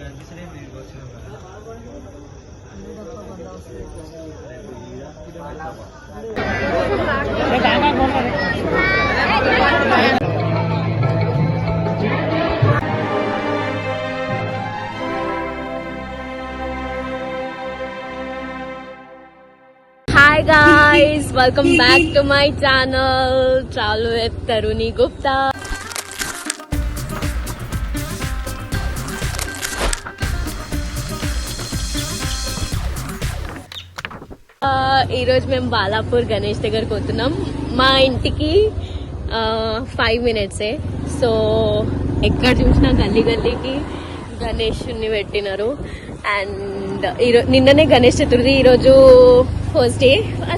Hi guys, welcome back to my channel Travel with Taruni Gupta. ఈ రోజు మేము బాలాపూర్ గణేష్ దగ్గరకు పోతున్నాం. మా ఇంటికి 5 minutes. సో ఎక్కడ చూసినా గల్లీ గల్లీకి గణేష్ని పెట్టినారు. అండ్ నిన్ననే గణేష్ చతుర్థి, ఈరోజు ఫస్ట్ డే,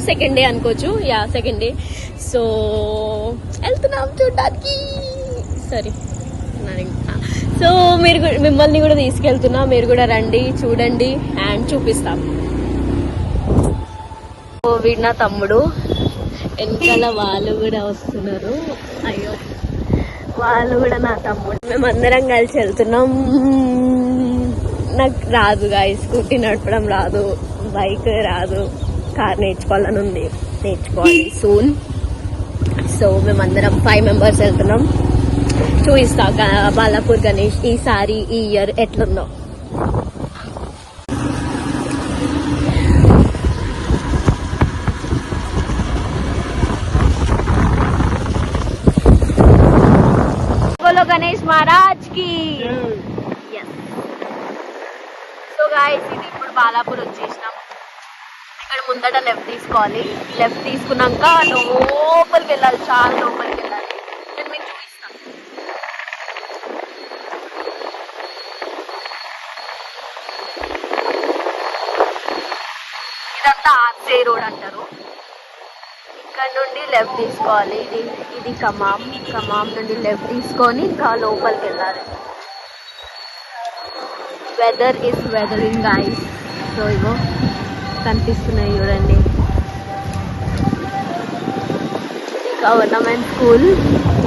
సెకండ్ డే అనుకోవచ్చు. Second day. సో వెళ్తున్నాం చూడడానికి. సరే, సో మిమ్మల్ని కూడా తీసుకెళ్తున్నా, మీరు కూడా రండి, చూడండి అండ్ చూపిస్తాం. వీడు నా తమ్ముడు, వెనకాల వాళ్ళు కూడా వస్తున్నారు. అయ్యో, వాళ్ళు కూడా నా తమ్ముడు. మేమందరం కలిసి వెళ్తున్నాం. నాకు రాదు గాయ్స్, స్కూటీ నడపడం రాదు, బైక్ రాదు, కార్ నేర్చుకోవాలని ఉంది, నేర్చుకోవాలి సూన్. సో మేమందరం 5 members వెళ్తున్నాం. చూపిస్తా బాలాపూర్ గణేష్ ఈసారి ఈ ఇయర్ ఎట్లుందో. గణేష్ మహారాజ్ కి. సో గాయ్స్, ఇది ఇప్పుడు బాలాపూర్ వచ్చేసినాం. ఇక్కడ ముందట లెఫ్ట్ తీసుకోవాలి. లెఫ్ట్ తీసుకున్నాక లోపలికి వెళ్ళాలి, చాలా లోపలికి వెళ్ళాలి. నేను మీకు చూపిస్తాను. ఇదంతా ఆర్సే రోడ్ అంటారు. ఇక్కడ నుండి లెఫ్ట్ తీసుకోవాలి. ఇది ఖమ్మం నుండి లెఫ్ట్ తీసుకొని ఇంకా లోపలికి వెళ్ళాలి. Weather is weathering guys. So ఇగో కనిపిస్తున్నాయి చూడండి. ఇది గవర్నమెంట్ స్కూల్.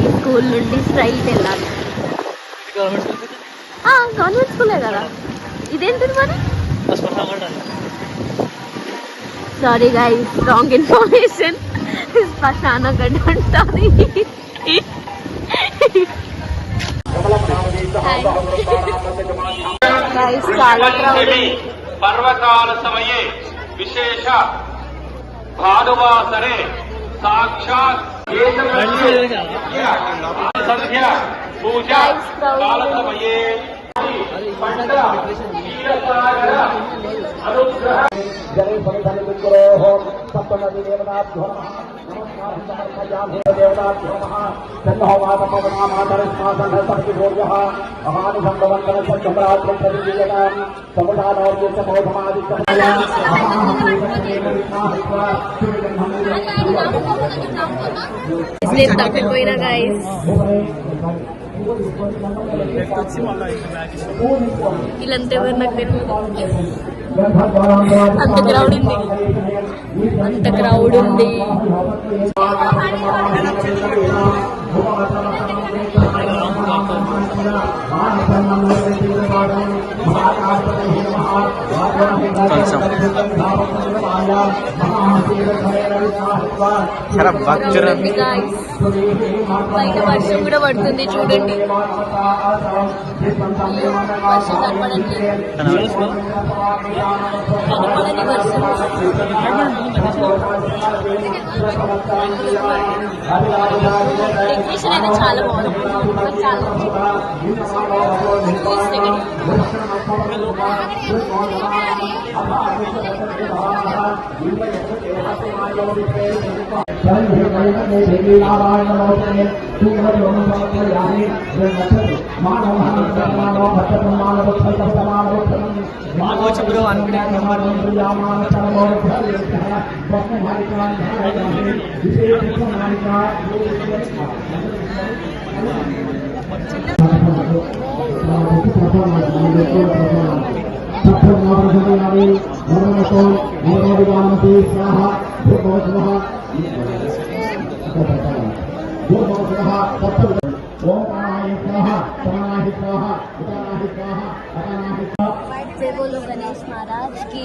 ఈ స్కూల్ నుండి స్ట్రైట్ వెళ్ళాలి. గవర్నమెంట్ స్కూలే కదా. ఇదేంటిది మరి? Sorry guys, wrong information. శ్మశాన గడ్డ ఉంటుంది. पर्वकाल समये विशेष भानुवासरे साक्षात् संध्या पूजा काल समये अनुग्रह जले परिधनिकुरोः सप्तमदि देवताभ्यो देवताभ्यो नमः तन्नो वातमवना मातरस्मासन्नसर्गिभोर्यः महानि सम्भवन्तः सत्यम्रात्रं प्रतिजीयतां समुदानोर्यस्य मोधमादित्यमया इसलिए तप्पिపోయినా गाइस. వీళ్ళంతా ఎవరు నాకు తెలియదు. అంత క్రౌడ్ ఉంది, అంత క్రౌడ్ ఉంది. బయట వర్షం కూడా పడుతుంది చూడండి. వర్షం కనపడని వర్షం. డెకరేషన్ అయితే చాలా బాగుంది, చాలా ఓం जय बोलो गणेश महाराज की।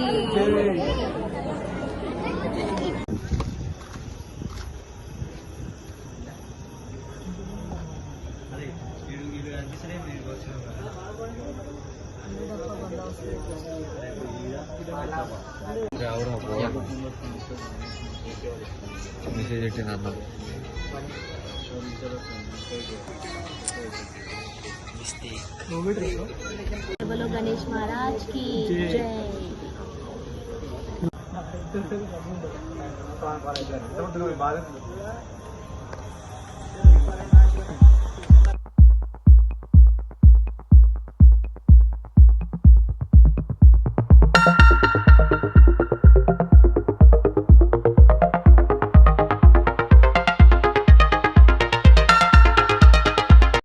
మెసేజ్ పెట్టిన అన్న बोलो गणेश महाराज की जय। బాధ